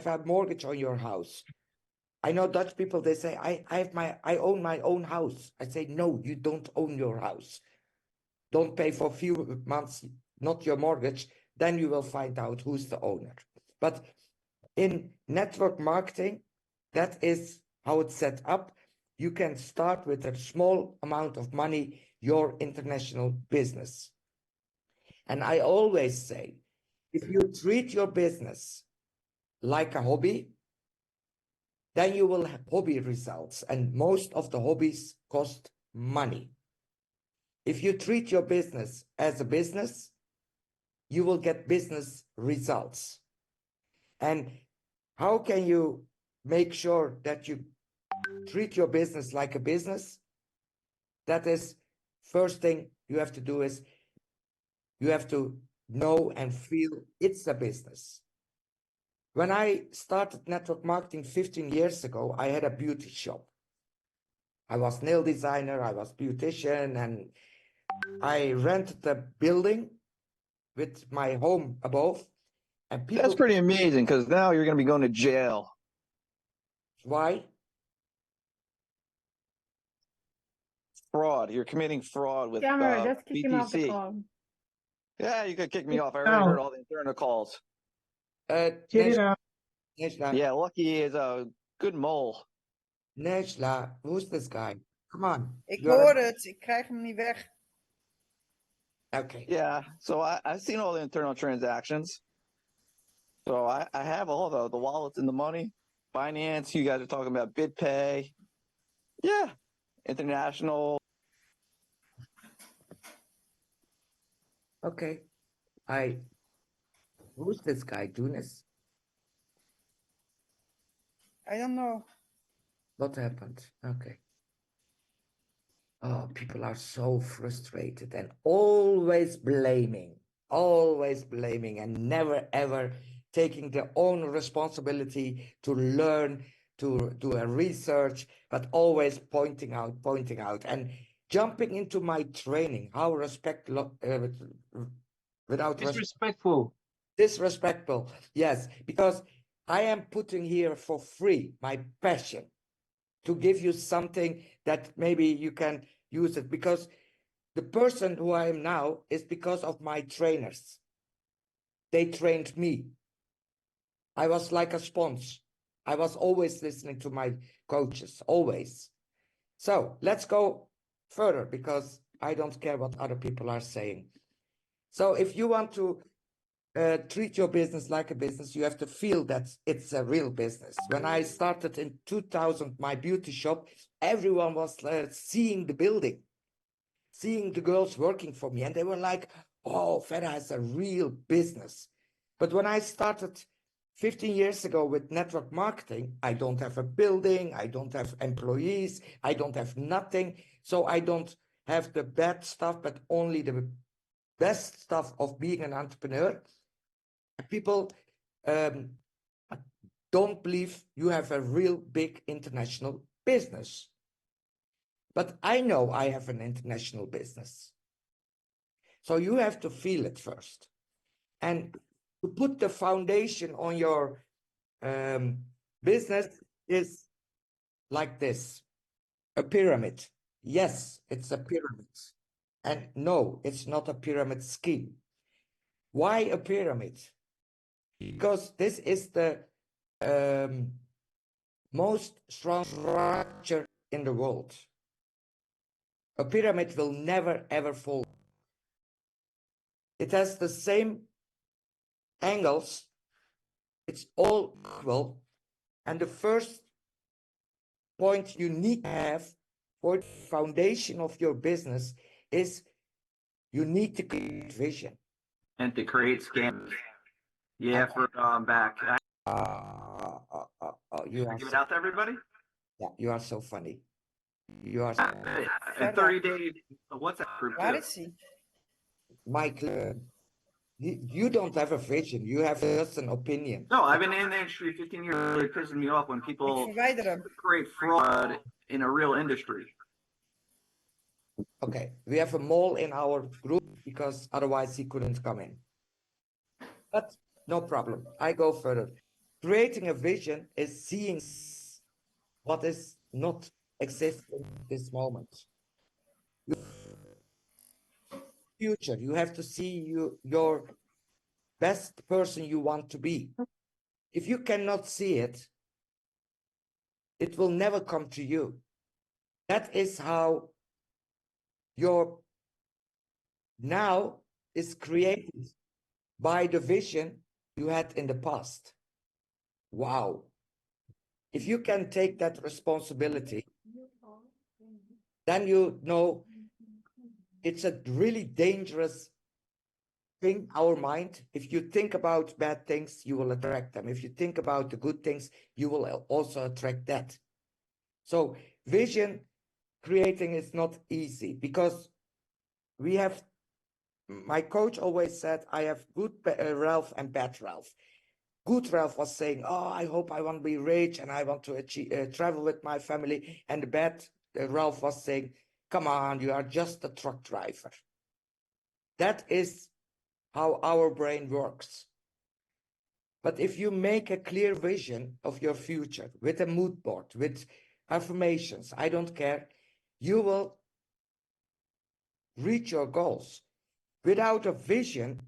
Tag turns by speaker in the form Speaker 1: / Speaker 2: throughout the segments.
Speaker 1: a mortgage on your house. I know Dutch people, they say, I own my own house. I say, no, you don't own your house. Don't pay for a few months, not your mortgage. Then you will find out who's the owner. But in network marketing, that is how it's set up. You can start with a small amount of money, your international business. And I always say, if you treat your business like a hobby, then you will have hobby results. And most of the hobbies cost money. If you treat your business as a business, you will get business results. And how can you make sure that you treat your business like a business? That is, first thing you have to do is you have to know and feel it's a business. When I started network marketing 15 years ago, I had a beauty shop. I was nail designer, I was beautician, and I rented a building with my home above. And people,
Speaker 2: that's pretty amazing, because now you're going to be going to jail.
Speaker 1: Why?
Speaker 2: Fraud. You're committing fraud with
Speaker 3: just kick him off the
Speaker 2: BTC.
Speaker 3: call.
Speaker 2: Yeah, you could kick me off. I already heard all the internal calls.
Speaker 1: Nejla,
Speaker 2: Yeah, Lucky is a good mole.
Speaker 1: Nejla, who's this guy? Come on.
Speaker 4: Ik hoor het, ik krijg hem niet weg.
Speaker 1: Okay.
Speaker 2: Yeah, so I've seen all the internal transactions. So I have all the wallets and the money. Finance, you guys are talking about BitPay. Yeah, international.
Speaker 1: Okay. Who's this guy, Dunis?
Speaker 4: I don't know.
Speaker 1: What happened? Okay. Oh, people are so frustrated and always blaming and never ever taking their own responsibility to learn, to do a research, but always pointing out and jumping into my training. How disrespectful, yes, because I am putting here for free my passion to give you something that maybe you can use it, because the person who I am now is because of my trainers. They trained me. I was like a sponge. I was always listening to my coaches, always. So let's go further, because I don't care what other people are saying. So if you want to treat your business like a business, you have to feel that it's a real business. When I started in 2000, my beauty shop, everyone was seeing the building, seeing the girls working for me, and they were like, oh, Ferda has a real business. But when I started 15 years ago with network marketing, I don't have a building, I don't have employees, I don't have nothing. So I don't have the bad stuff, but only the best stuff of being an entrepreneur. People don't believe you have a real big international business. But I know I have an international business. So you have to feel it first. And to put the foundation on your business is like this, a pyramid. Yes, it's a pyramid. And no, it's not a pyramid scheme. Why a pyramid? Because this is the most strong structure in the world. A pyramid will never ever fall. It has the same angles. It's all equal. And the first point you need to have for the foundation of your business is you need to create vision.
Speaker 5: And to create scams. Yeah, for back.
Speaker 1: You are
Speaker 5: Give it out to everybody?
Speaker 1: Yeah, you are so funny. You are so
Speaker 5: in 30 days, what's that group?
Speaker 4: Waar is hij?
Speaker 1: Mike, you don't have a vision. You have just an opinion.
Speaker 5: No, I've been in the industry 15 years. It really pisses me off when people create fraud in a real industry.
Speaker 1: Okay, we have a mole in our group because otherwise he couldn't come in. But no problem. I go further. Creating a vision is seeing what is not existing at this moment. Future, you have to see your best person you want to be. If you cannot see it, it will never come to you. That is how your now is created by the vision you had in the past. Wow. If you can take that responsibility, then you know it's a really dangerous thing, our mind. If you think about bad things, you will attract them. If you think about the good things, you will also attract that. So vision creating is not easy because we have, my coach always said, I have good Ralph and bad Ralph. Good Ralph was saying, oh, I hope I want to be rich and I want to achieve, travel with my family. And the bad Ralph was saying, come on, you are just a truck driver. That is how our brain works. But if you make a clear vision of your future with a mood board, with affirmations, I don't care, you will reach your goals. Without a vision,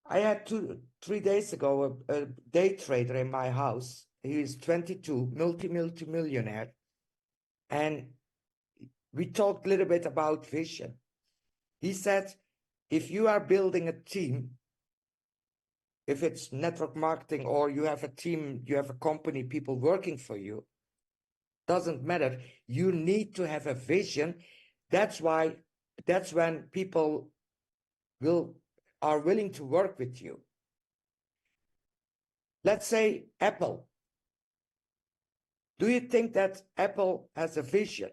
Speaker 1: I had 3 days ago a day trader in my house. He is 22, multi-millionaire. And we talked a little bit about vision. He said, if you are building a team, if it's network marketing or you have a team, you have a company, people working for you, doesn't matter. You need to have a vision. That's when people are willing to work with you. Let's say Apple. Do you think that Apple has a vision?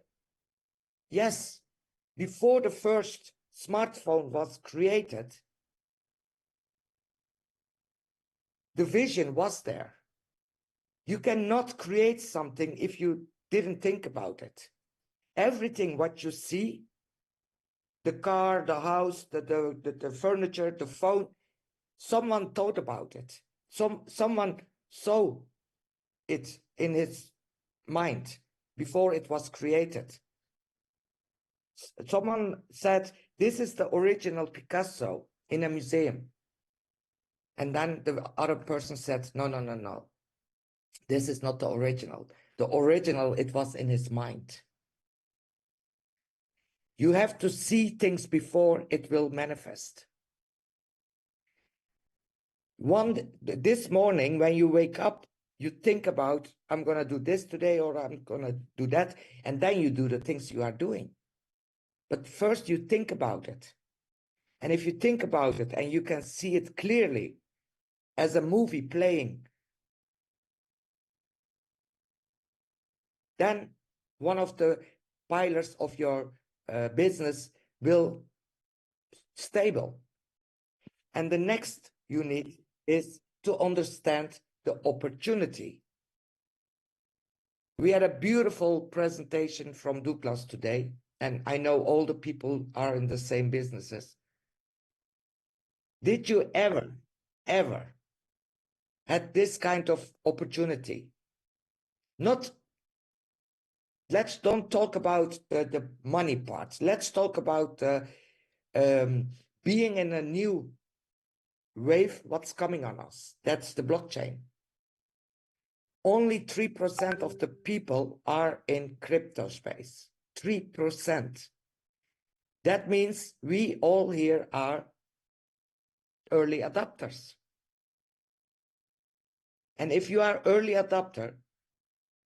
Speaker 1: Yes. Before the first smartphone was created, the vision was there. You cannot create something if you didn't think about it. Everything what you see, the car, the house, the furniture, the phone, someone thought about it. Someone saw it in his mind before it was created. Someone said, this is the original Picasso in a museum. And then the other person said, no. This is not the original. The original, it was in his mind. You have to see things before it will manifest. This morning, when you wake up, you think about, I'm going to do this today, or I'm going to do that. And then you do the things you are doing. But first you think about it. And if you think about it and you can see it clearly as a movie playing, then one of the pillars of your business will stable. And the next you need is to understand the opportunity. We had a beautiful presentation from Douglas today, and I know all the people are in the same businesses. Did you ever had this kind of opportunity? Let's don't talk about the money parts. Let's talk about being in a new wave, what's coming on us. That's the blockchain. Only 3% of the people are in crypto space. 3%. That means we all here are early adopters. And if you are early adopter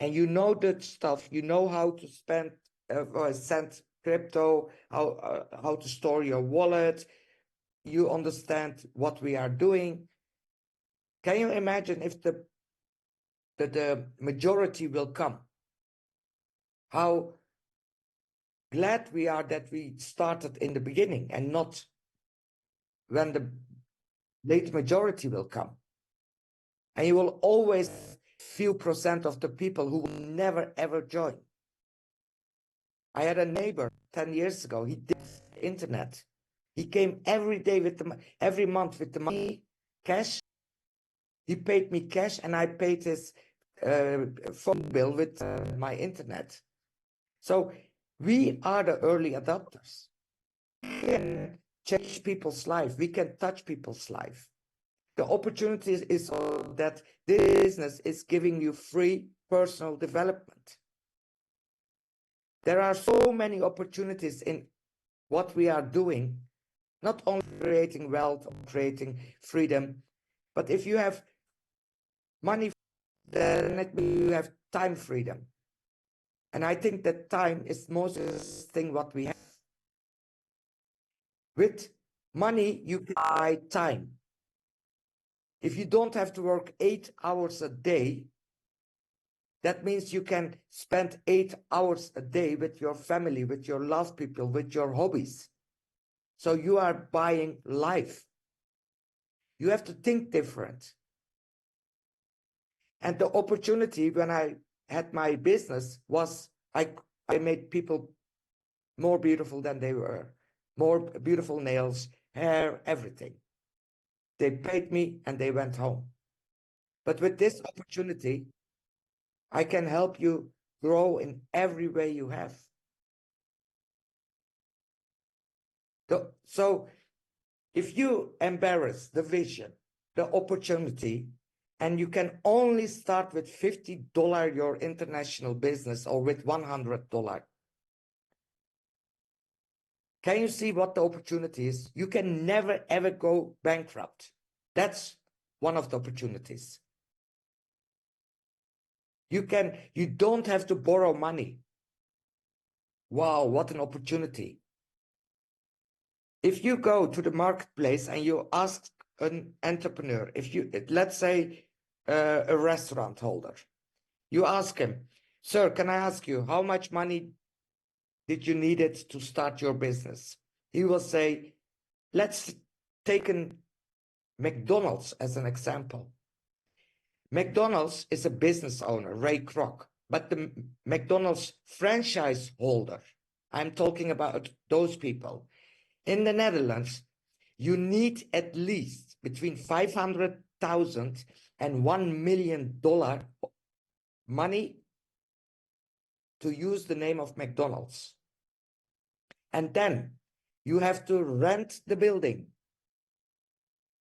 Speaker 1: and you know that stuff, you know how to send crypto, how to store your wallet, you understand what we are doing. Can you imagine if the majority will come? How glad we are that we started in the beginning and not when the late majority will come. And you will always few percent of the people who will never ever join. I had a neighbor 10 years ago. He did the internet. He came every day every month with the money, cash, He paid me cash and I paid his phone bill with my internet. So we are the early adopters. We can change people's life. We can touch people's life. The opportunity is that this business is giving you free personal development. There are so many opportunities in what we are doing, not only creating wealth or creating freedom, but if you have money, then it means you have time freedom. And I think that time is the most thing what we have. With money, you can buy time. If you don't have to work 8 hours a day, that means you can spend 8 hours a day with your family, with your loved people, with your hobbies. So you are buying life. You have to think different. And the opportunity when I had my business was I made people more beautiful than they were, more beautiful nails, hair, everything. They paid me and they went home. But with this opportunity, I can help you grow in every way you have. So if you embrace the vision, the opportunity, and you can only start with $50 your international business or with $100, can you see what the opportunity is? You can never, ever go bankrupt. That's one of the opportunities. You don't have to borrow money. Wow, what an opportunity. If you go to the marketplace and you ask an entrepreneur, let's say a restaurant holder, you ask him, sir, can I ask you, how much money did you need it to start your business? He will say, let's take McDonald's as an example. McDonald's is a business owner, Ray Kroc, but the McDonald's franchise holder, I'm talking about those people. In the Netherlands, you need at least between $500,000 and $1 million money to use the name of McDonald's. And then you have to rent the building,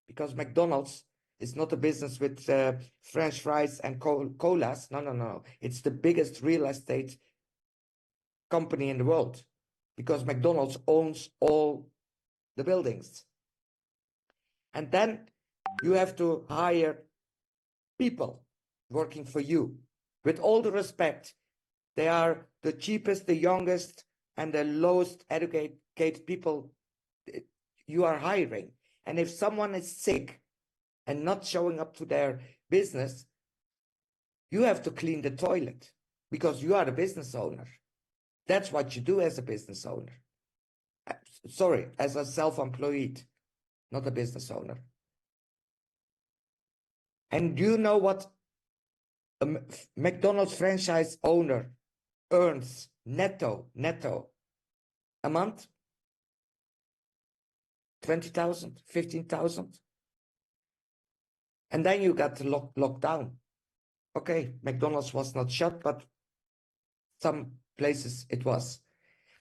Speaker 1: because McDonald's is not a business with French fries and colas. No. It's the biggest real estate company in the world, because McDonald's owns all the buildings. And then you have to hire people working for you. With all the respect, they are the cheapest, the youngest, and the lowest educated people you are hiring. And if someone is sick and not showing up to their business, you have to clean the toilet, because you are the business owner. That's what you do as a business owner. Sorry, as a self-employed, not a business owner. And do you know what a McDonald's franchise owner earns netto a month? 20,000, 15,000. And then you got the lockdown. Okay, McDonald's was not shut, but some places it was.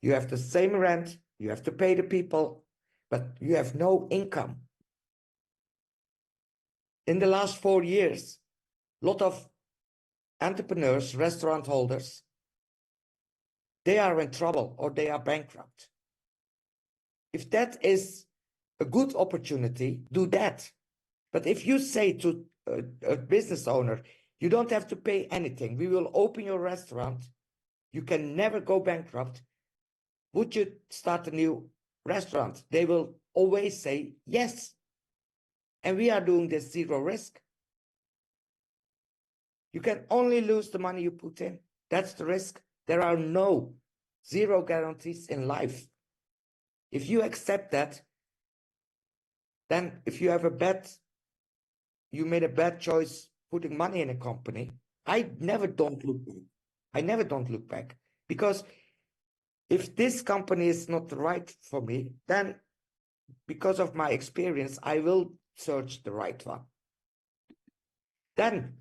Speaker 1: You have the same rent, you have to pay the people, but you have no income. In the last 4 years, a lot of entrepreneurs, restaurant holders, they are in trouble or they are bankrupt. If that is a good opportunity, do that. But if you say to a business owner, you don't have to pay anything, we will open your restaurant, you can never go bankrupt, would you start a new restaurant? They will always say yes. And we are doing this zero risk. You can only lose the money you put in. That's the risk. There are no zero guarantees in life. If you accept that, then if you have you made a bad choice putting money in a company, I never don't look back. Because if this company is not right for me, then because of my experience, I will search the right one. Then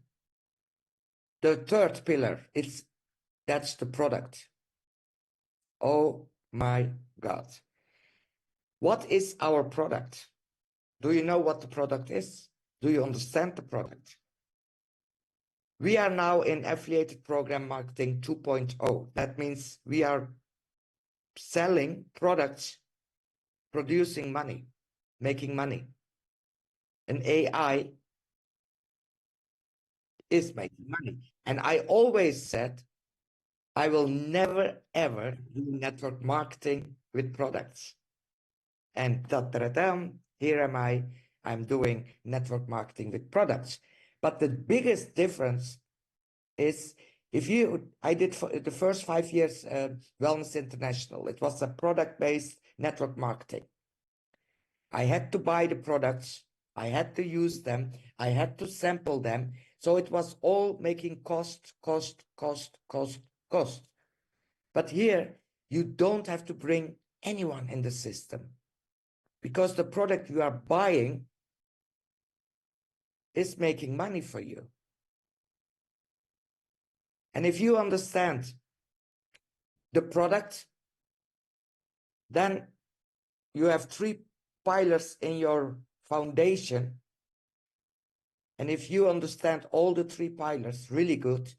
Speaker 1: the third pillar, that's the product. Oh my God. What is our product? Do you know what the product is? Do you understand the product? We are now in affiliated program marketing 2.0. That means we are selling products, producing money, making money. And AI is making money. And I always said, I will never, ever do network marketing with products. And here am I, I'm doing network marketing with products. But the biggest difference is I did for the first 5 years Wellness International. It was a product-based network marketing. I had to buy the products, I had to use them, I had to sample them. So it was all making cost. But here, you don't have to bring anyone in the system because the product you are buying is making money for you. And if you understand the product, then you have 3 pillars in your foundation. And if you understand all the 3 pillars really good,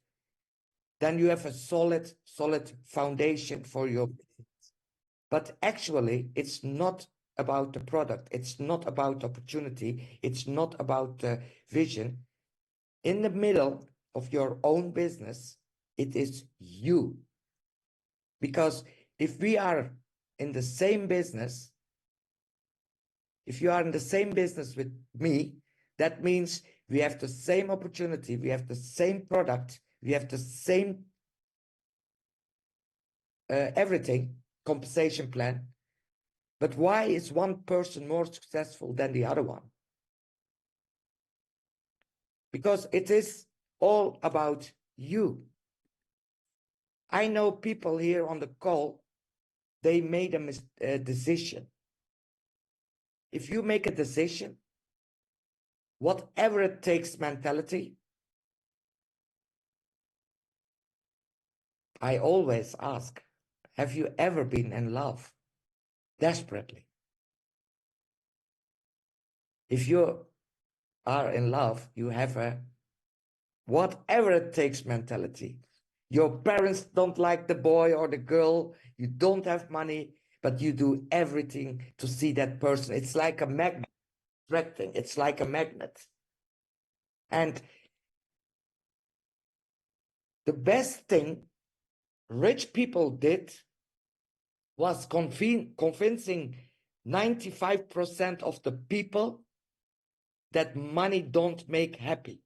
Speaker 1: then you have a solid foundation for your business. But actually, it's not about the product. It's not about opportunity. It's not about vision. In the middle of your own business, it is you. Because if we are in the same business, if you are in the same business with me, that means we have the same opportunity, we have the same product, we have the same everything, compensation plan. But why is one person more successful than the other one? Because it is all about you. I know people here on the call, they made a decision. If you make a decision, whatever it takes mentality, I always ask, have you ever been in love desperately? If you are in love, you have a whatever it takes mentality. Your parents don't like the boy or the girl, you don't have money, but you do everything to see that person. It's like a magnet, attracting. It's like a magnet. And the best thing rich people did was convincing 95% of the people that money don't make happy.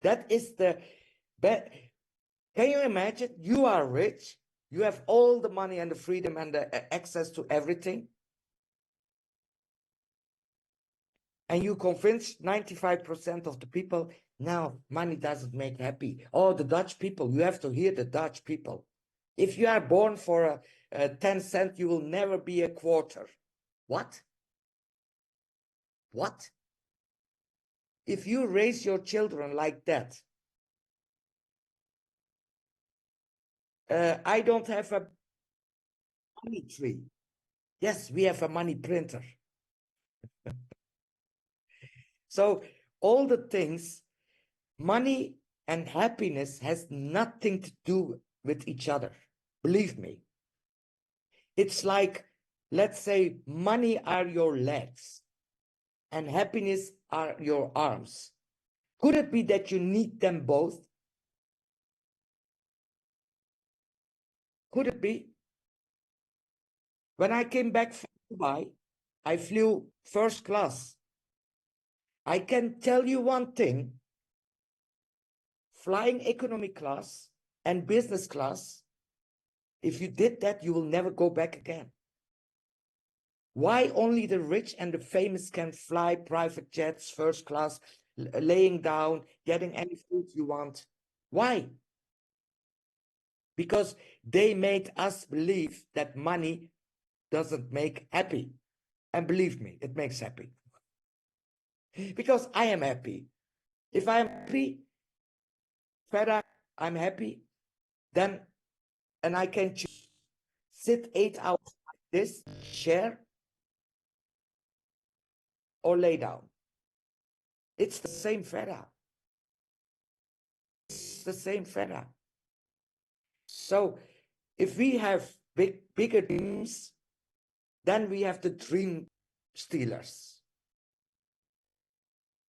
Speaker 1: That is the best. Can you imagine? You are rich, you have all the money and the freedom and the access to everything, and you convince 95% of the people, now money doesn't make happy. Oh, the Dutch people, you have to hear the Dutch people. If you are born for a 10 cent, you will never be a quarter. What? What? If you raise your children like that, I don't have a money tree. Yes, we have a money printer. So all the things, money and happiness has nothing to do with each other. Believe me. It's like, let's say money are your legs and happiness are your arms. Could it be that you need them both? Could it be? When I came back from Dubai, I flew first class. I can tell you one thing, flying economy class and business class, if you did that, you will never go back again. Why only the rich and the famous can fly private jets, first class, laying down, getting any food you want? Why? Because they made us believe that money doesn't make happy. And believe me, it makes happy. because I am happy. If I'm happy, Ferda, I'm happy, then, and I can choose, sit 8 hours like this, share, or lay down. It's the same Ferda. It's the same Ferda. So if we have bigger dreams, then we have the dream stealers.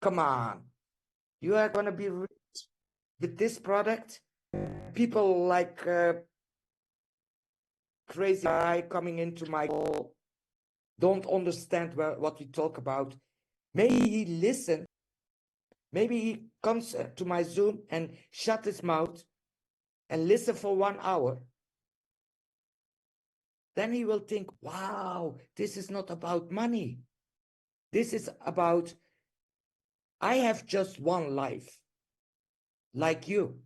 Speaker 1: Come on, you are going to be rich with this product. People like crazy guy coming into my call don't understand what we talk about. Maybe he listen. Maybe he comes to my Zoom and shut his mouth and listen for 1 hour. Then he will think, wow, this is not about money. This is about, I have just one life, like you.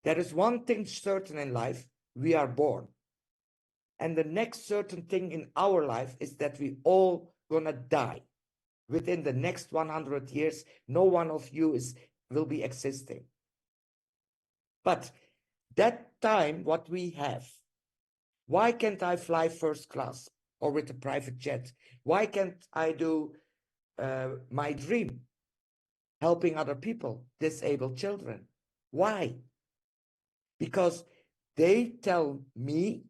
Speaker 1: There is one thing certain in life, we are born. And the next certain thing in our life is that we all gonna die. Within the next 100 years, no one of you will be existing. But that time, what we have, why can't I fly first class or with a private jet? Why can't I do my dream, helping other people, disabled children? Why? Because they tell me,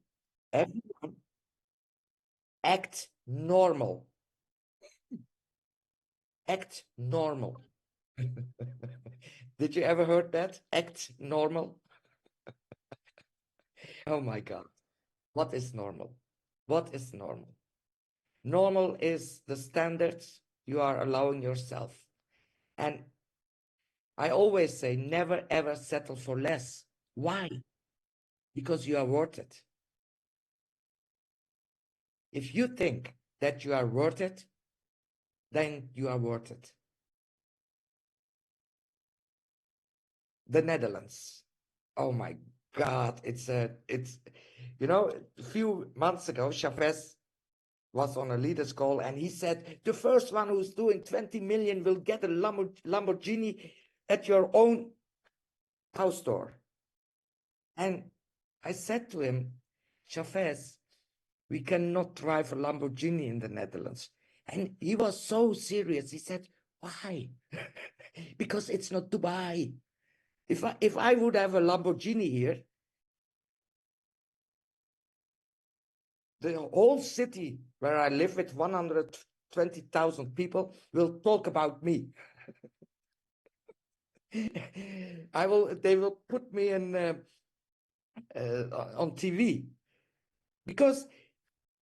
Speaker 1: everyone, act normal. Act normal. Did you ever heard that? Act normal. Oh my God. What is normal? What is normal? Normal is the standards you are allowing yourself. And I always say, never ever settle for less. Why? Because you are worth it. If you think that you are worth it, then you are worth it. The Netherlands. Oh my God, it's you know, a few months ago, Chavez was on a leaders call and he said, the first one who's doing 20 million will get a Lamborghini at your own house door. And I said to him, Chavez, we cannot drive a Lamborghini in the Netherlands. And he was so serious. He said, why? Because it's not Dubai. If I would have a Lamborghini here, the whole city where I live with 120,000 people will talk about me. They will put me in on TV because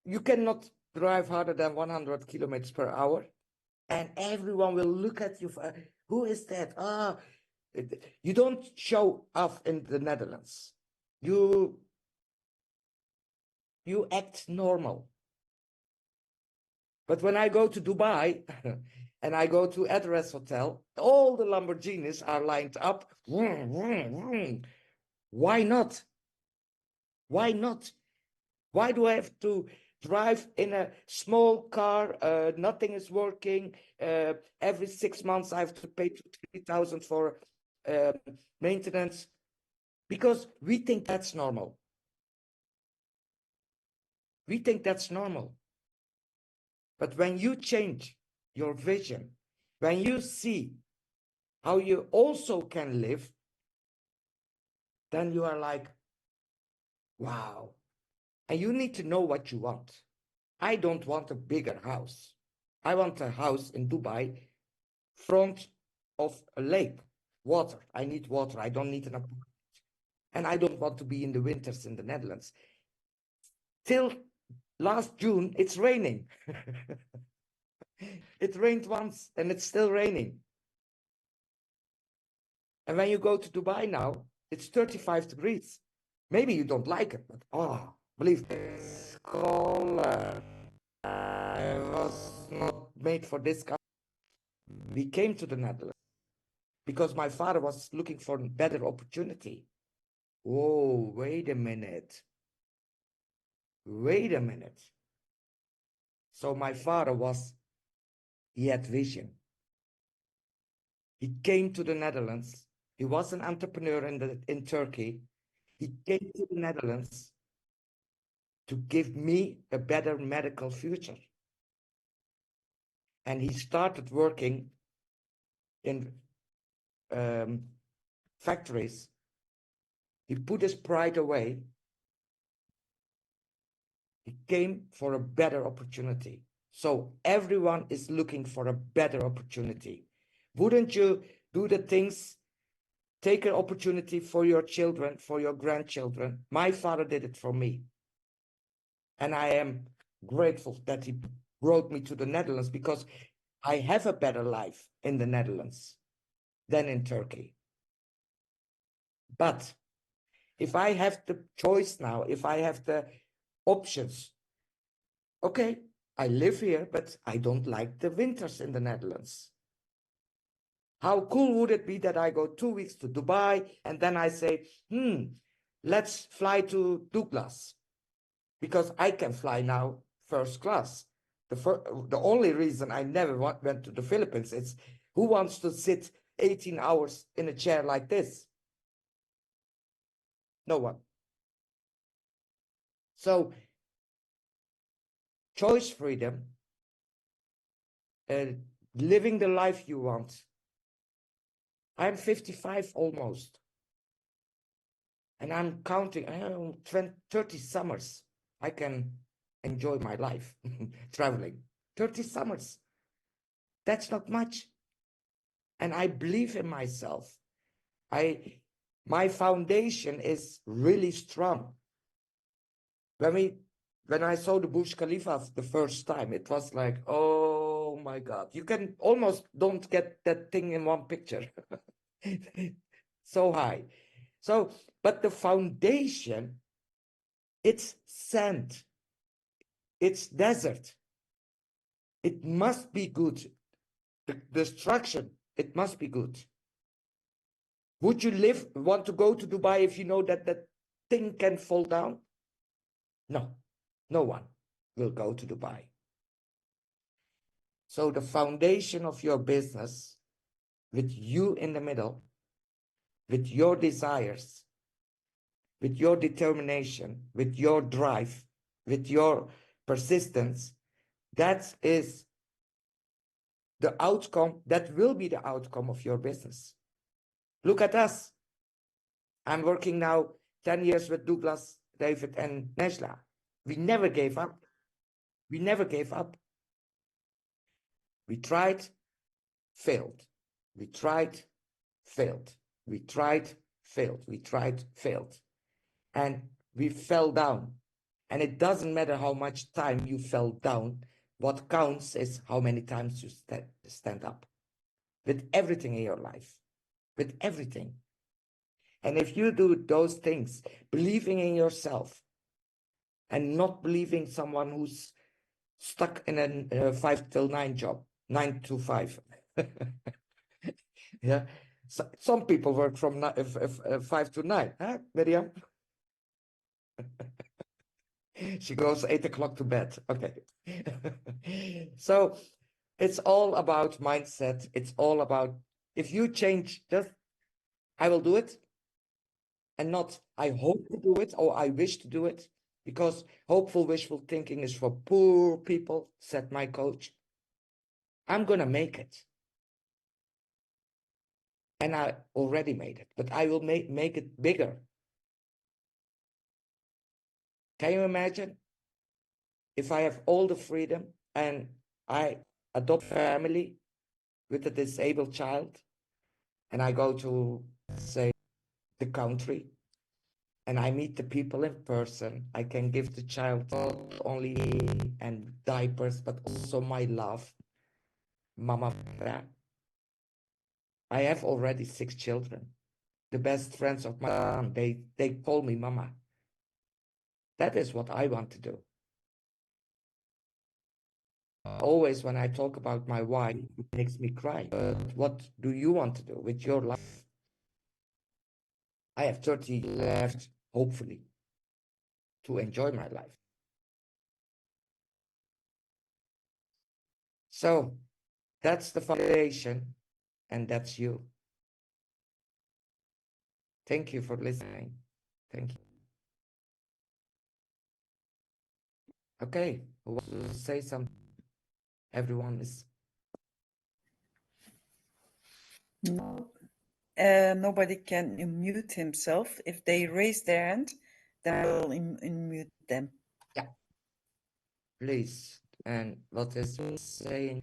Speaker 1: you cannot drive harder than 100 kilometers per hour, and everyone will look at you. Who is that? You don't show off in the Netherlands. You act normal. But when I go to Dubai and I go to Address Hotel, all the Lamborghinis are lined up. Why not? Why not? Why do I have to drive in a small car? Nothing is working. Every 6 months I have to pay 3,000 for maintenance because we think that's normal. We think that's normal. But when you change your vision, when you see how you also can live, then you are like, wow. And you need to know what you want. I don't want a bigger house. I want a house in Dubai, front of a lake, water. I need water. I don't need an apartment. And I don't want to be in the winters in the Netherlands. Till last June, it's raining. It rained once and it's still raining. And when you go to Dubai now, it's 35 degrees. Maybe you don't like it, but oh, believe me, it's cold. I was not made for this country. We came to the Netherlands because my father was looking for a better opportunity. Oh, wait a minute. Wait a minute. So my father he had vision. He came to the Netherlands. He was an entrepreneur in Turkey. He came to the Netherlands to give me a better medical future. And he started working in factories. He put his pride away. He came for a better opportunity. So everyone is looking for a better opportunity. Wouldn't you do the things, take an opportunity for your children, for your grandchildren? My father did it for me. And I am grateful that he brought me to the Netherlands, because I have a better life in the Netherlands than in Turkey. But if I have the choice now, if I have the options, okay, I live here, but I don't like the winters in the Netherlands. How cool would it be that I go 2 weeks to Dubai and then I say, let's fly to Douglas, because I can fly now first class. The only reason I never went to the Philippines is, who wants to sit 18 hours in a chair like this? No one. So choice freedom, living the life you want. I'm 55 almost. And I'm counting 30 summers. I can enjoy my life traveling. 30 summers. That's not much. And I believe in myself. My foundation is really strong. When I saw the Burj Khalifa the first time, it was like, oh my God, you can almost don't get that thing in one picture. So high. So, but the foundation, it's sand, it's desert. It must be good. The structure, it must be good. Would you want to go to Dubai if you know that that thing can fall down? No, no one will go to Dubai. So the foundation of your business, with you in the middle, with your desires, with your determination, with your drive, with your persistence, that is the outcome, that will be the outcome of your business. Look at us. I'm working now 10 years with Douglas, David, and Nesla. We never gave up. We never gave up. We tried, failed. We tried, failed. We tried, failed. We tried, failed. And we fell down. And it doesn't matter how much time you fell down. What counts is how many times you stand up. With everything in your life. With everything. And if you do those things, believing in yourself, and not believing someone who's stuck in a 5 till 9 job, 9 to 5. Yeah, so, some people work from 5 to 9, huh, Miriam? She goes 8 o'clock to bed. Okay. So it's all about mindset. It's all about, if you change, just I will do it, and not I hope to do it or I wish to do it, because hopeful wishful thinking is for poor people, said my coach. I'm gonna make it. And I already made it, but I will make it bigger. Can you imagine if I have all the freedom and I adopt a family with a disabled child, and I go to, say, the country, and I meet the people in person? I can give the child not only and diapers, but also my love. Mama Ferda. I have already 6 children. The best friends of my son, they call me Mama. That is what I want to do. Always when I talk about my wife, it makes me cry. But what do you want to do with your life? I have 30 left, hopefully, to enjoy my life. So that's the foundation. and that's you. Thank you for listening. Thank you. Okay, who wants to say something? Everyone is.
Speaker 4: No, nobody can unmute himself. If they raise their hand, then I will unmute them.
Speaker 1: Yeah, please. And what is saying?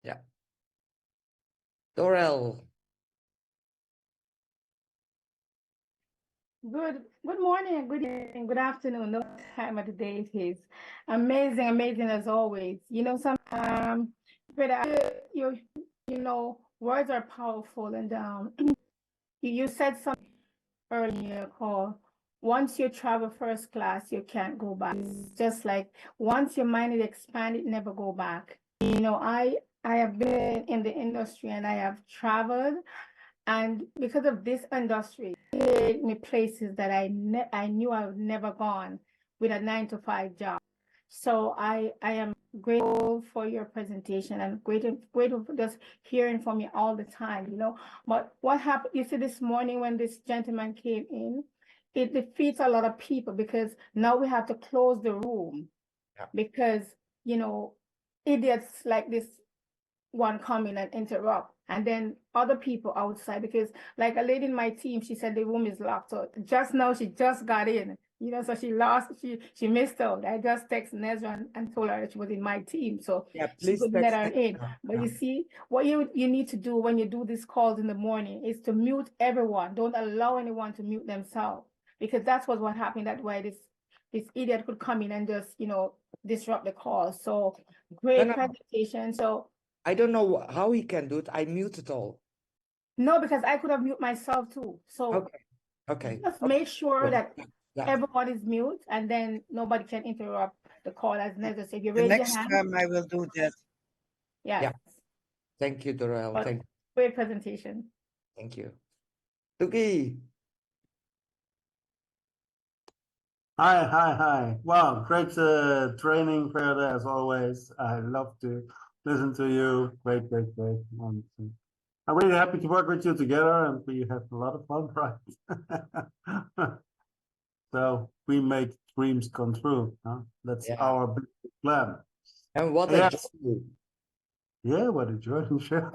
Speaker 1: Yeah. Dorel.
Speaker 3: Good morning, good evening, good afternoon, no time of the day it is. Amazing, amazing as always. You know, sometimes, you know, words are powerful, and you said something earlier in your call. Once you travel first class, you can't go back. It's just like once your mind is expanded, never go back. You know, I have been in the industry and I have traveled, and because of this industry, it took me places that I knew I would never gone with a 9 to 5 job. So I am grateful for your presentation and grateful for just hearing from you all the time, you know. But what happened, you see, this morning when this gentleman came in, it defeats a lot of people because now we have to close the room.
Speaker 1: Yeah.
Speaker 3: Because, you know, idiots like this one come in and interrupt, and then other people outside, because like a lady in my team, she said the room is locked, so just now she just got in, you know, so she missed out. I just texted Nezra and told her that she was in my team, so
Speaker 1: Yeah,
Speaker 3: she
Speaker 1: please
Speaker 3: could let
Speaker 1: text
Speaker 3: her
Speaker 1: me.
Speaker 3: in. But you see, what you need to do when you do these calls in the morning is to mute everyone. Don't allow anyone to mute themselves, because that's what happened. That way this idiot could come in and just, you know, disrupt the call. So great presentation. So
Speaker 1: I don't know how he can do it. I mute it all.
Speaker 3: no, because I could have mute myself too. So
Speaker 1: Okay.
Speaker 3: just make sure that
Speaker 1: Yeah.
Speaker 3: everyone is mute, and then nobody can interrupt the call as necessary. If you
Speaker 4: The
Speaker 3: raise your
Speaker 4: next
Speaker 3: hand,
Speaker 4: time I will do that.
Speaker 3: yes.
Speaker 1: Yeah. Thank you, Dorel.
Speaker 3: But
Speaker 1: Thank
Speaker 3: great presentation.
Speaker 1: you. Tuki.
Speaker 6: Hi. Wow, great training, Ferda, as always. I love to listen to you. Great. And, I'm really happy to work with you together, and we have a lot of fun, right? So we make dreams come true. Huh? That's our big plan.
Speaker 1: And what a joy.
Speaker 6: Yeah, what a joy. Sure.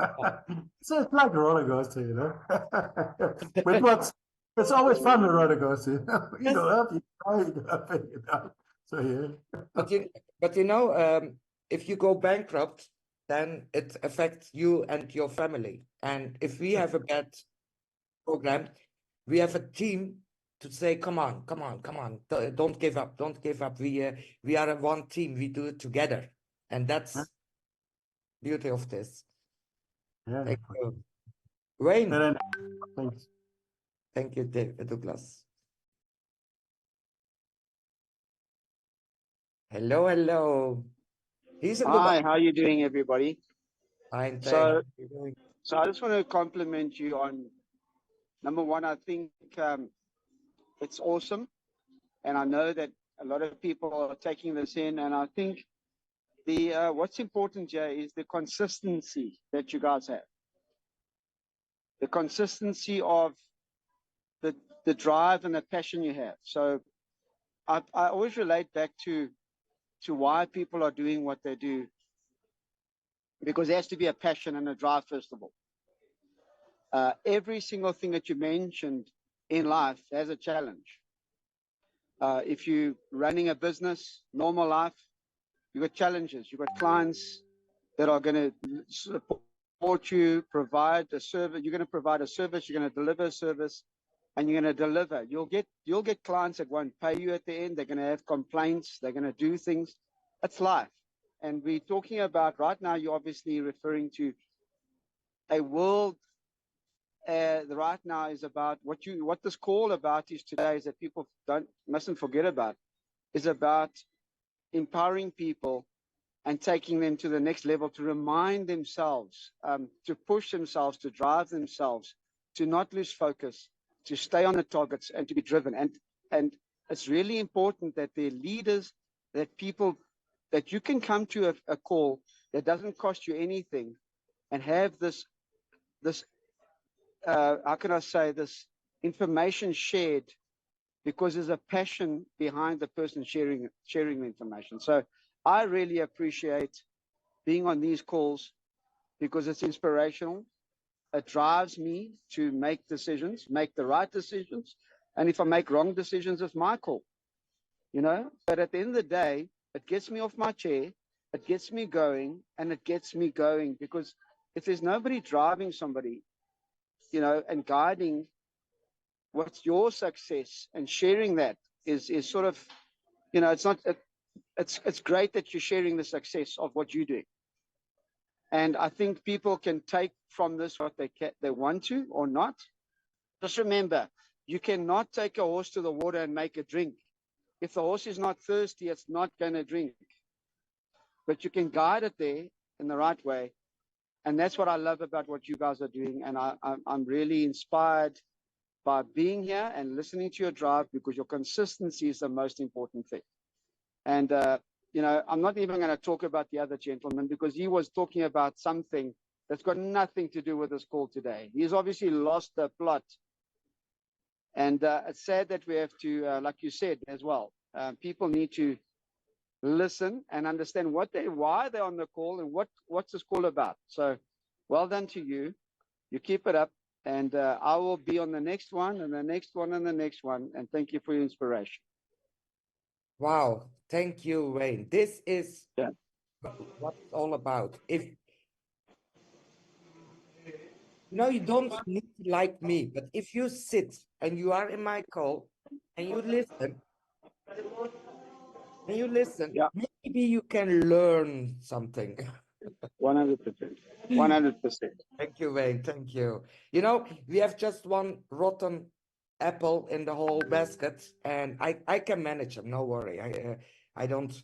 Speaker 6: So it's like a roller coaster, you know. With what's it's always fun a roller coaster. You go up, you go up, and you down. So yeah.
Speaker 1: But you know, if you go bankrupt, then it affects you and your family. And if we have a bad program, we have a team to say, come on, don't give up. We are a one team. We do it together, and that's beauty of this.
Speaker 6: Yeah.
Speaker 1: Thank you, Wayne.
Speaker 6: Thanks.
Speaker 1: Thank you, Douglas. Hello. He's in the
Speaker 7: Hi, how are you doing, everybody?
Speaker 1: Fine,
Speaker 7: So I just want to compliment you on number one. I think it's awesome, and I know that a lot of people are taking this in. And I think the what's important here is the consistency that you guys have, the consistency of the drive and the passion you have. So I always relate back to why people are doing what they do, because there has to be a passion and a drive, first of all. Every single thing that you mentioned in life has a challenge. If you're running a business, normal life, you've got challenges. You've got clients that are going to support you, provide a service. You're going to provide a service. You're going to deliver a service, and you're going to deliver. You'll get clients that won't pay you at the end. They're going to have complaints. They're going to do things. That's life. And we're talking about right now. You're obviously referring to a world. Right now is about what this call about is today is that people mustn't forget about is about empowering people and taking them to the next level, to remind themselves, to push themselves, to drive themselves, to not lose focus, to stay on the targets and to be driven. And it's really important that their leaders that people, that you can come to a call that doesn't cost you anything and have this, how can I say, this information shared because there's a passion behind the person sharing the information. So I really appreciate being on these calls because it's inspirational. It drives me to make decisions, make the right decisions. And if I make wrong decisions, it's my call, you know. But at the end of the day, it gets me off my chair, it gets me going, and it gets me going because if there's nobody driving somebody, you know, and guiding what's your success and sharing that is sort of, you know, it's not, it's great that you're sharing the success of what you do. And I think people can take from this what they want to or not. Just remember, you cannot take a horse to the water and make it drink. If the horse is not thirsty, it's not going to drink. But you can guide it there in the right way. And that's what I love about what you guys are doing. And I'm really inspired by being here and listening to your drive because your consistency is the most important thing. And, you know, I'm not even going to talk about the other gentleman because he was talking about something that's got nothing to do with this call today. He's obviously lost the plot. And it's sad that we have to, like you said as well, people need to listen and understand why they're on the call and what's this call about. So well done to you. You keep it up. And I will be on the next one and the next one and the next one. And thank you for your inspiration.
Speaker 1: Wow. Thank you, Wayne. This is what it's all about. If no, you don't need to like me, but if you sit and you are in my call and you listen, maybe you can learn something.
Speaker 7: 100%. 100%.
Speaker 1: Thank you, Wayne. Thank you. You know, we have just one rotten apple in the whole basket, and I can manage him. No worry. I don't.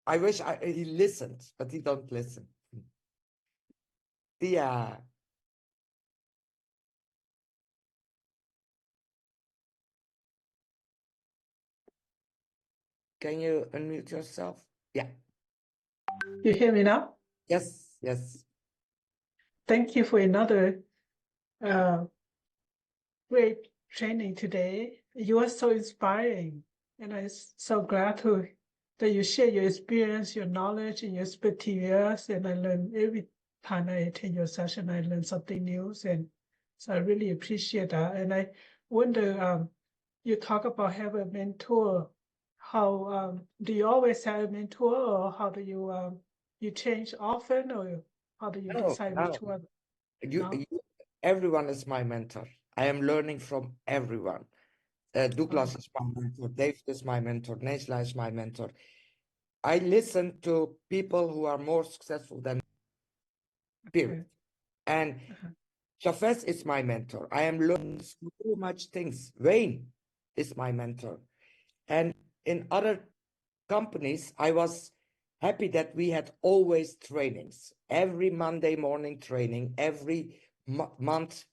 Speaker 1: I wish he listened, but he don't listen. Yeah. Can you unmute yourself? Yeah.
Speaker 8: You hear me now?
Speaker 1: Yes, yes.
Speaker 8: Thank you for another great training today. You are so inspiring, and I'm so glad that you share your experience, your knowledge, and your expertise. And I learn every time I attend your session, I learn something new, and so I really appreciate that. And I wonder, you talk about have a mentor. How do you always have a mentor, or how do you change often, or how do you decide which one?
Speaker 1: Everyone is my mentor. I am learning from everyone. Douglas is my mentor. David is my mentor. Nesla is my mentor. I listen to people who are more successful than me. Period. And Jafes is my mentor. I am learning so much things. Wayne is my mentor. And in other companies, I was happy that we had always trainings. Every Monday morning training, every month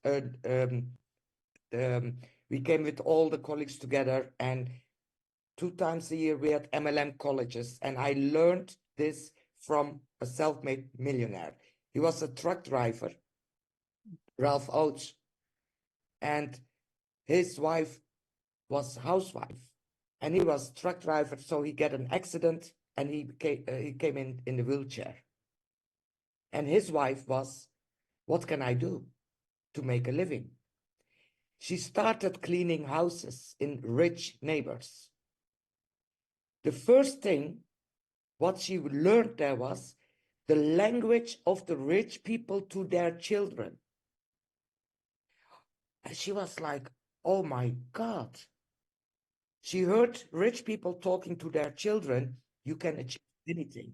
Speaker 1: we came with all the colleagues together, and 2 times a year we had MLM colleges, and I learned this from a self-made millionaire. He was a truck driver, Ralph Oates, and his wife was a housewife, and he was truck driver, so he got an accident and he came in the wheelchair. And his wife was, what can I do to make a living? She started cleaning houses in rich neighbors. The first thing, what she learned there was the language of the rich people to their children. And she was like, oh my God. She heard rich people talking to their children, you can achieve anything.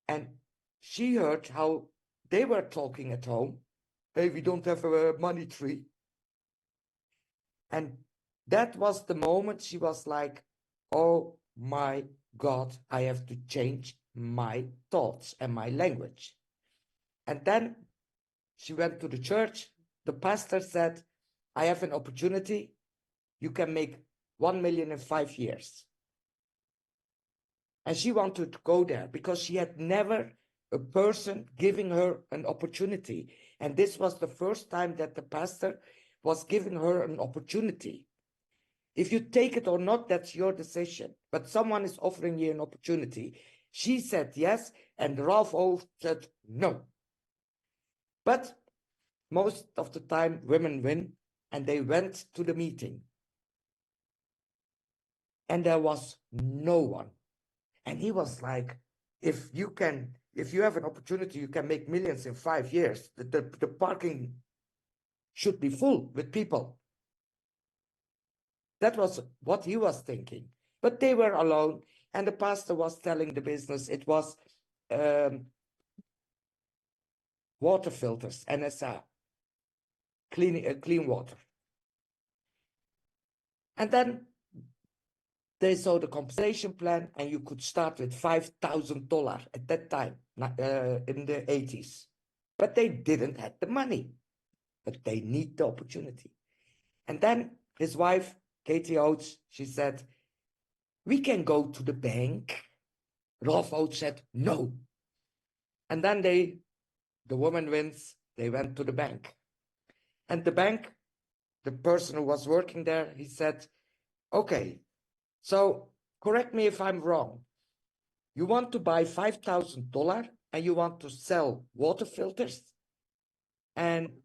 Speaker 1: And she heard how they were talking at home. Hey, we don't have a money tree. And that was the moment she was like, oh my God, I have to change my thoughts and my language. And then she went to the church. The pastor said, I have an opportunity. You can make 1 million in 5 years. And she wanted to go there because she had never a person giving her an opportunity. And this was the first time that the pastor was giving her an opportunity. If you take it or not, that's your decision. But someone is offering you an opportunity. She said yes, and Ralph O said no. But most of the time, women win, and they went to the meeting. And there was no one. And he was like, if you have an opportunity, you can make millions in 5 years. The parking should be full with people. That was what he was thinking. But they were alone, and the pastor was telling the business it was water filters, NSA, clean water. And then they saw the compensation plan, and you could start with $5,000 at that time, in the 80s. But they didn't have the money, but they need the opportunity. And then his wife, Katie Oates, she said, we can go to the bank. Rolf Oates said, no. And then the woman wins, they went to the bank. And the bank, the person who was working there, he said, okay, so correct me if I'm wrong. You want to buy $5,000 and you want to sell water filters and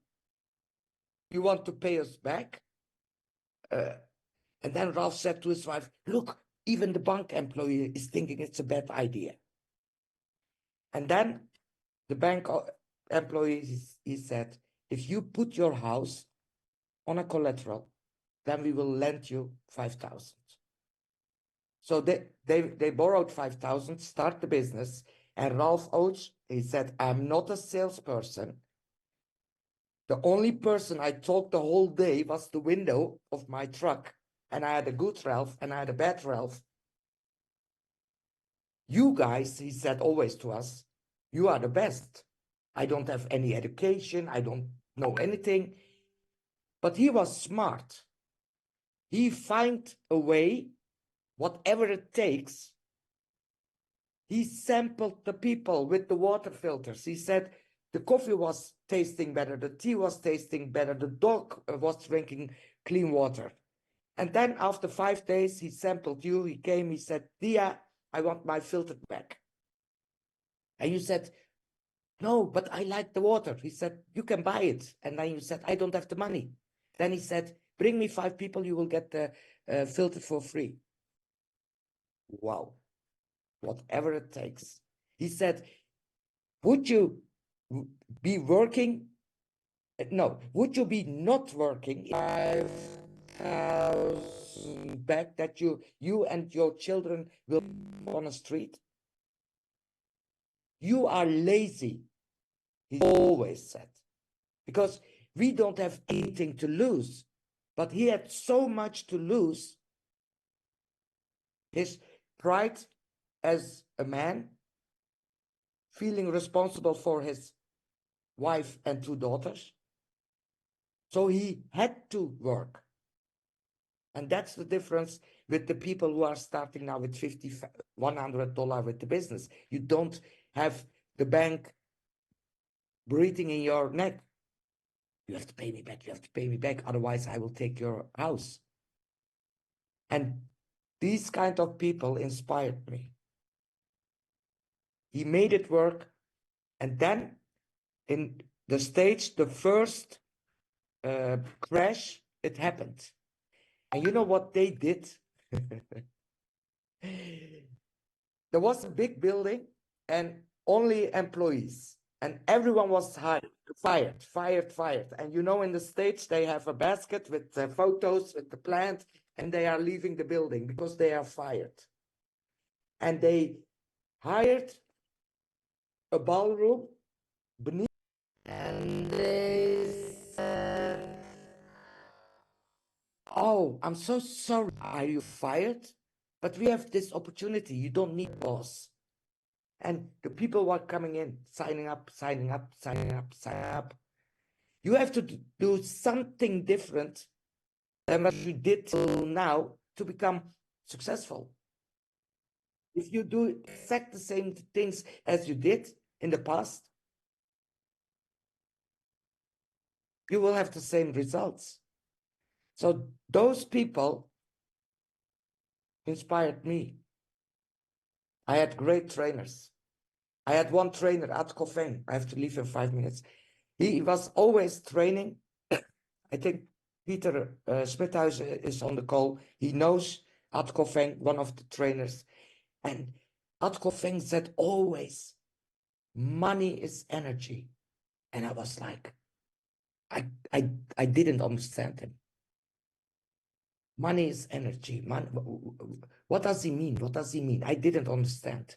Speaker 1: you want to pay us back? And then Ralph said to his wife, look, even the bank employee is thinking it's a bad idea. And then the bank employee, he said, if you put your house on a collateral, then we will lend you 5,000. So they borrowed 5,000, start the business. And Ralph Oates, he said, I'm not a salesperson. The only person I talked the whole day was the window of my truck. And I had a good Ralph and I had a bad Ralph. You guys, he said always to us, you are the best. I don't have any education. I don't know anything. But he was smart. He found a way, whatever it takes. He sampled the people with the water filters. He said the coffee was tasting better. The tea was tasting better. The dog was drinking clean water. And then after 5 days, he sampled you. He came, he said, Dia, I want my filter back. And you said, no, but I like the water. He said, you can buy it. And then you said, I don't have the money. Then he said, bring me 5 people, you will get the filter for free. Wow. Whatever it takes. He said, would you be working? No, would you be not working 5,000 back that you and your children will be on a street? You are lazy, he always said, because we don't have anything to lose. But he had so much to lose. His pride as a man, feeling responsible for his wife and 2 daughters. So he had to work. And that's the difference with the people who are starting now with $50, $100 with the business. You don't have the bank breathing in your neck. You have to pay me back. You have to pay me back. Otherwise, I will take your house. And these kind of people inspired me. He made it work. And then in the States, the first crash, it happened. And you know what they did? There was a big building and only employees. And everyone was fired. And you know, in the States, they have a basket with photos with the plant, and they are leaving the building because they are fired. And they hired a ballroom beneath, and they said, oh, I'm so sorry. Are you fired? But we have this opportunity. You don't need a boss. And the people were coming in, signing up. You have to do something different than what you did till now to become successful. If you do exact the same things as you did in the past, you will have the same results. So those people inspired me. I had great trainers. I had one trainer at Kofeng. I have to leave in 5 minutes. He was always training. I think Peter Smithuis is on the call. He knows Ad Kofeng, one of the trainers. And Ad Kofeng said always, money is energy. And I was like, I didn't understand him. Money is energy. What does he mean? What does he mean? I didn't understand.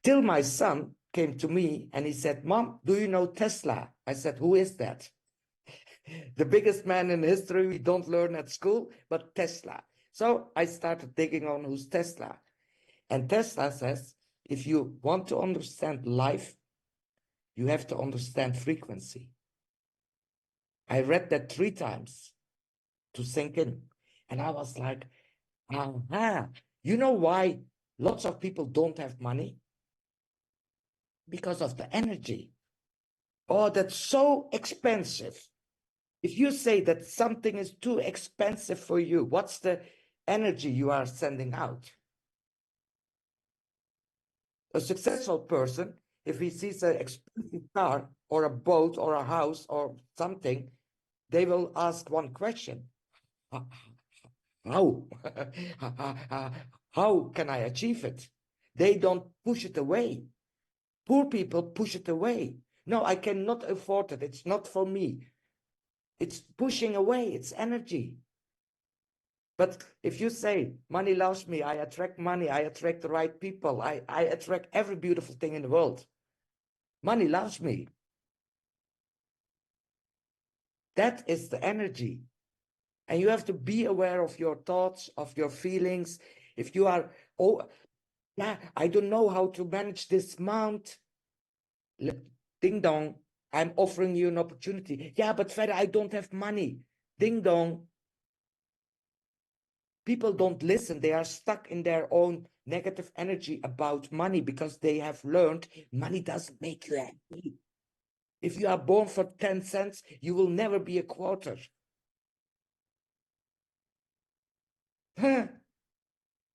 Speaker 1: Till my son came to me and he said, Mom, do you know Tesla? I said, who is that? The biggest man in history we don't learn at school, but Tesla. So I started digging on who's Tesla. And Tesla says, if you want to understand life, you have to understand frequency. I read that 3 times to sink in. And I was like, aha, you know why lots of people don't have money? Because of the energy. Oh, that's so expensive. If you say that something is too expensive for you, what's the energy you are sending out? A successful person, if he sees an expensive car or a boat or a house or something, they will ask one question. How? How can I achieve it? They don't push it away. Poor people push it away. No, I cannot afford it. It's not for me. It's pushing away. It's energy. But if you say, money loves me, I attract money, I attract the right people, I attract every beautiful thing in the world. Money loves me. That is the energy. And you have to be aware of your thoughts, of your feelings. If you are, oh, yeah, I don't know how to manage this month. Ding dong, I'm offering you an opportunity. Yeah, but Ferda, I don't have money. Ding dong. People don't listen. They are stuck in their own negative energy about money because they have learned money doesn't make you happy. If you are born for 10 cents, you will never be a quarter.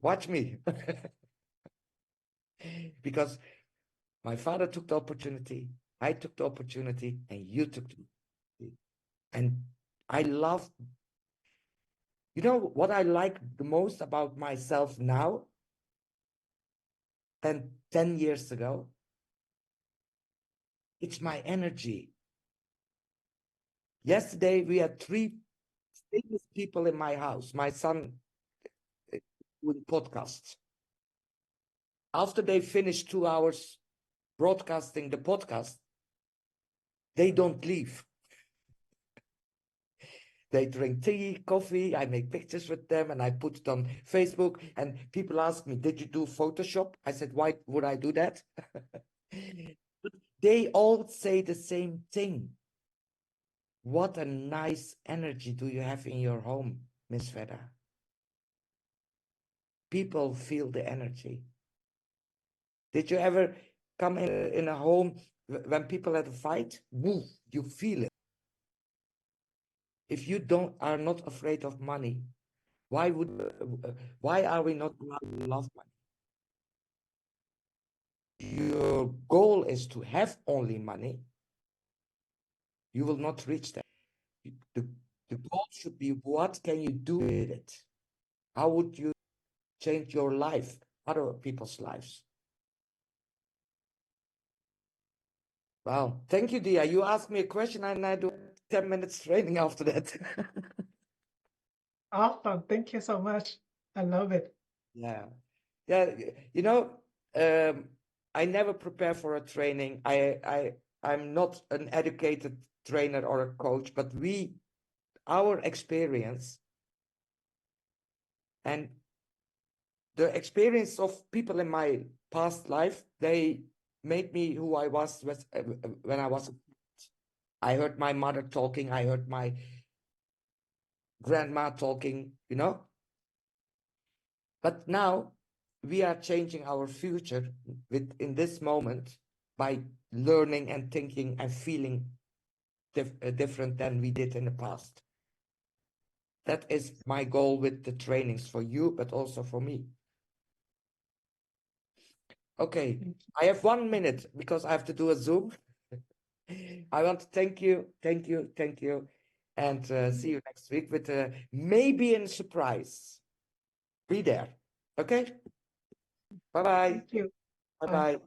Speaker 1: Watch me. Because my father took the opportunity, I took the opportunity, and you took the opportunity. And I love, you know what I like the most about myself now than 10 years ago? It's my energy. Yesterday, we had 3 famous people in my house. My son doing podcasts. After they finish 2 hours broadcasting the podcast, they don't leave. They drink tea, coffee, I make pictures with them and I put it on Facebook and people ask me, did you do Photoshop? I said, why would I do that? But they all say the same thing. What a nice energy do you have in your home, Miss Ferda? People feel the energy. Did you ever come in a home when people had a fight? Woo, you feel it. If you are not afraid of money, why are we not allowed to love money? Your goal is to have only money, you will not reach that. The goal should be, what can you do with it? How would you change your life, other people's lives? Wow, thank you, Dia. You asked me a question and I do 10 minutes training after that.
Speaker 8: Awesome. Thank you so much. I love it.
Speaker 1: Yeah. Yeah, you know, I never prepare for a training. I'm not an educated trainer or a coach, but our experience and the experience of people in my past life, they made me who I was when I was a kid. I heard my mother talking, I heard my grandma talking, you know. But now we are changing our future in this moment by learning and thinking and feeling different than we did in the past. That is my goal with the trainings for you, but also for me. Okay, I have 1 minute because I have to do a Zoom. I want to thank you, and see you next week with maybe a surprise. Be there. Okay? Bye-bye.
Speaker 8: Thank you.
Speaker 1: Bye-bye.